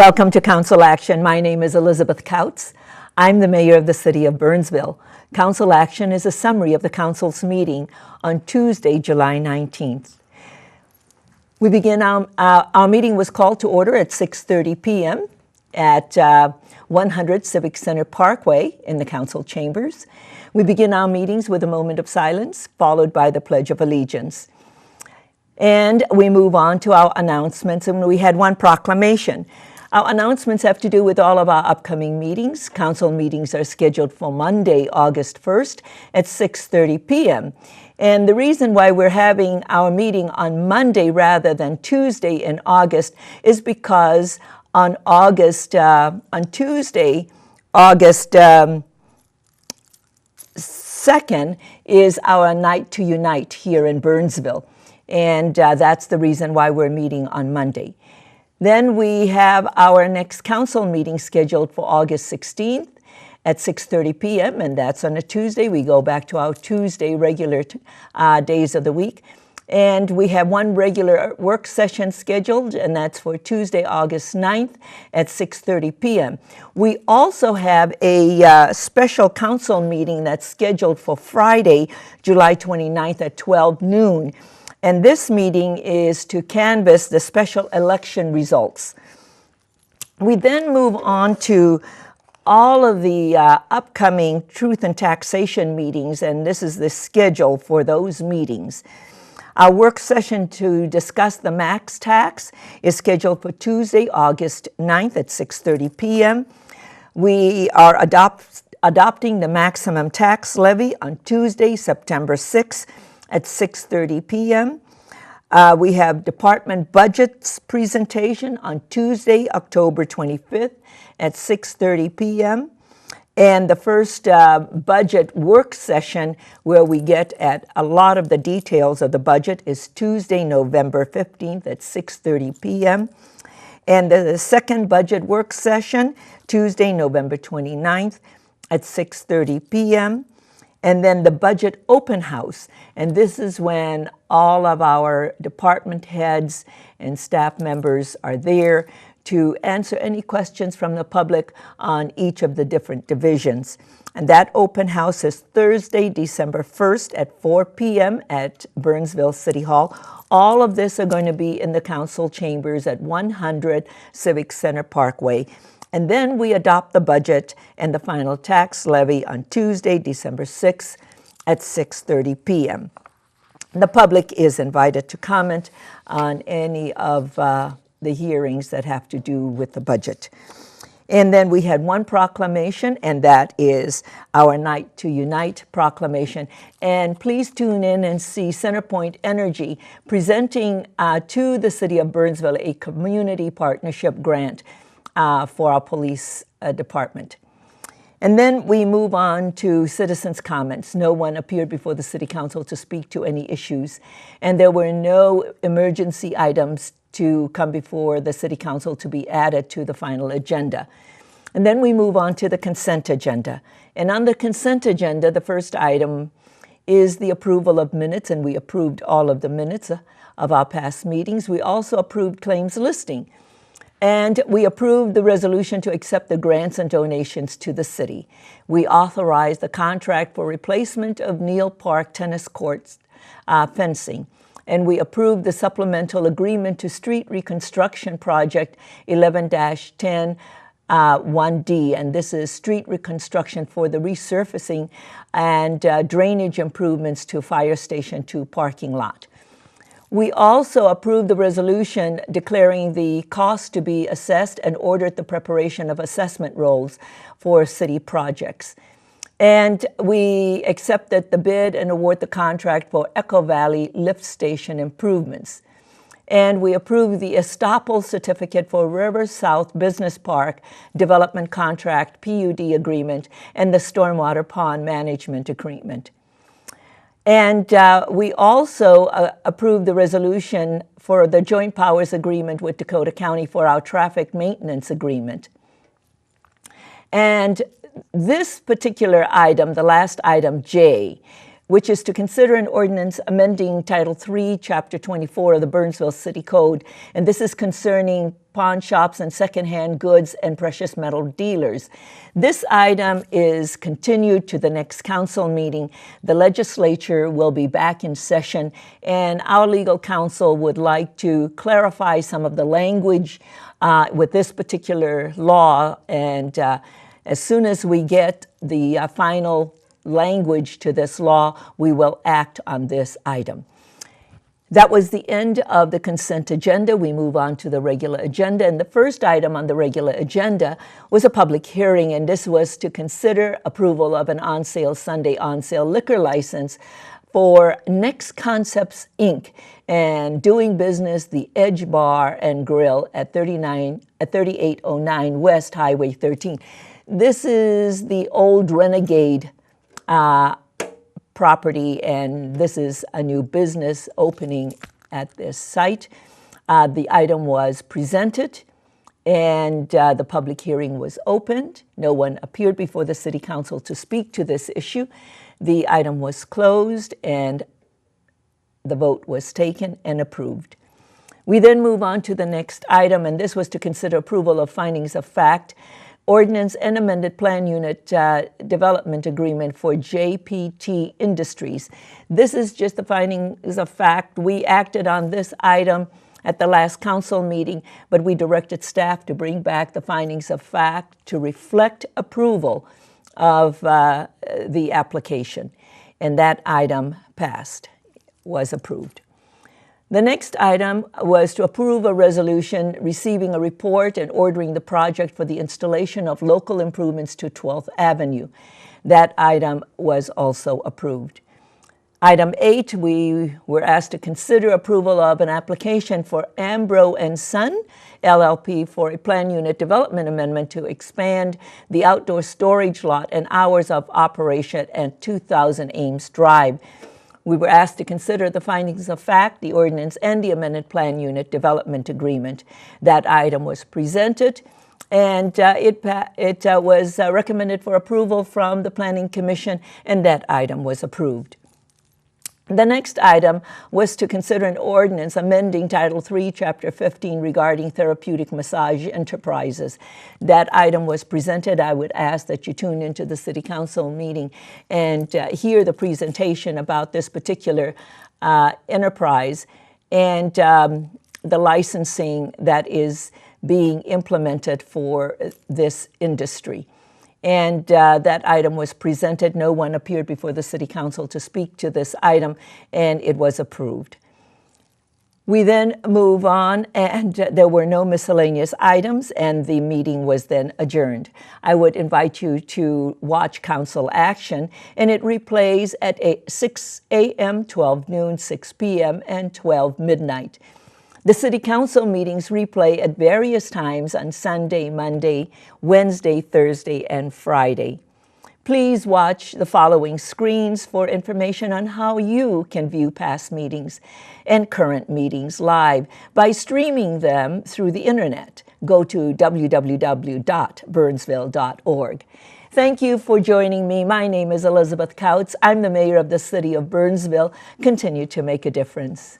Welcome to Council Action. My name is Elizabeth Kautz. I'm the mayor of the city of Burnsville. Council Action is a summary of the council's meeting on Tuesday, July 19th. We begin our meeting was called to order at 6:30 p.m. at 100 Civic Center Parkway in the council chambers. We begin our meetings with a moment of silence, followed by the Pledge of Allegiance. And we move on to our announcements, and we had one proclamation. Our announcements have to do with all of our upcoming meetings. Council meetings are scheduled for Monday, August 1st at 6:30 p.m. And the reason why we're having our meeting on Monday rather than Tuesday in August is because on Tuesday, August 2nd is our Night to Unite here in Burnsville. And that's the reason why we're meeting on Monday. Then we have our next council meeting scheduled for August 16th at 6:30 p.m., and that's on a Tuesday. We go back to our Tuesday regular days of the week. And we have one regular work session scheduled, and that's for Tuesday, August 9th at 6:30 p.m. We also have a special council meeting that's scheduled for Friday, July 29th at 12 noon. And this meeting is to canvass the special election results. We then move on to all of the upcoming Truth and Taxation meetings, and this is the schedule for those meetings. Our work session to discuss the max tax is scheduled for Tuesday, August 9th at 6:30 p.m. We are adopting the maximum tax levy on Tuesday, September 6th at 6:30 p.m. We have department budgets presentation on Tuesday, October 25th at 6:30 p.m. And the first budget work session where we get at a lot of the details of the budget is Tuesday, November 15th at 6:30 p.m. And the second budget work session, Tuesday, November 29th at 6:30 p.m. And then the budget open house. And this is when all of our department heads and staff members are there to answer any questions from the public on each of the different divisions. And that open house is Thursday, December 1st at 4 p.m. at Burnsville City Hall. All of this are going to be in the council chambers at 100 Civic Center Parkway. And then we adopt the budget and the final tax levy on Tuesday, December 6th at 6:30 p.m. The public is invited to comment on any of the hearings that have to do with the budget. And then we had one proclamation, and that is our Night to Unite proclamation. And please tune in and see CenterPoint Energy presenting to the city of Burnsville a community partnership grant for our police department. And then we move on to citizens' comments. No one appeared before the City Council to speak to any issues, and there were no emergency items to come before the City Council to be added to the final agenda. And then we move on to the consent agenda. And on the consent agenda, the first item is the approval of minutes, and we approved all of the minutes of our past meetings. We also approved claims listing. And we approved the resolution to accept the grants and donations to the city. We authorized the contract for replacement of Neal Park tennis courts fencing. And we approved the supplemental agreement to street reconstruction project 11-10 1D. And this is street reconstruction for the resurfacing and drainage improvements to Fire Station 2 parking lot. We also approved the resolution declaring the cost to be assessed and ordered the preparation of assessment rolls for city projects. And we accepted the bid and award the contract for Echo Valley Lift Station improvements. And we approved the estoppel certificate for River South Business Park Development Contract PUD agreement and the Stormwater Pond Management Agreement. And we also approved the resolution for the joint powers agreement with Dakota County for our traffic maintenance agreement. And this particular item, the last item, J, which is to consider an ordinance amending Title III, Chapter 24 of the Burnsville City Code. And this is concerning pawn shops and secondhand goods and precious metal dealers. This item is continued to the next council meeting. The legislature will be back in session, and our legal counsel would like to clarify some of the language with this particular law, and as soon as we get the final language to this law, we will act on this item. That was the end of the consent agenda. We move on to the regular agenda. And the first item on the regular agenda was a public hearing, and this was to consider approval of an on-sale Sunday on-sale liquor license for Next Concepts, Inc., and doing business the Edge Bar and Grill at 3809 West Highway 13. This is the old Renegade property, and this is a new business opening at this site. The item was presented, and the public hearing was opened. No one appeared before the City Council to speak to this issue. The item was closed, and the vote was taken and approved. We then move on to the next item, and this was to consider approval of findings of fact, ordinance and amended plan unit development agreement for JPT Industries. This is just the findings of fact. We acted on this item at the last council meeting, but we directed staff to bring back the findings of fact to reflect approval of the application, and that item passed, was approved. The next item was to approve a resolution receiving a report and ordering the project for the installation of local improvements to 12th Avenue. That item was also approved. Item 8, we were asked to consider approval of an application for Ambro & Son, LLP, for a plan unit development amendment to expand the outdoor storage lot and hours of operation at 2000 Ames Drive. We were asked to consider the findings of fact, the ordinance, and the amended plan unit development agreement. That item was presented, and it was recommended for approval from the Planning Commission, and that item was approved. The next item was to consider an ordinance amending Title III, Chapter 15 regarding therapeutic massage enterprises. That item was presented. I would ask that you tune into the City Council meeting and hear the presentation about this particular enterprise and the licensing that is being implemented for this industry. And that item was presented. No one appeared before the City Council to speak to this item, and it was approved. We then move on, and there were no miscellaneous items, and the meeting was then adjourned. I would invite you to watch Council Action, and it replays at 6 a.m., 12 noon, 6 p.m., and 12 midnight. The City Council meetings replay at various times on Sunday, Monday, Wednesday, Thursday, and Friday. Please watch the following screens for information on how you can view past meetings and current meetings live by streaming them through the internet. Go to www.burnsville.org. Thank you for joining me. My name is Elizabeth Kautz. I'm the mayor of the city of Burnsville. Continue to make a difference.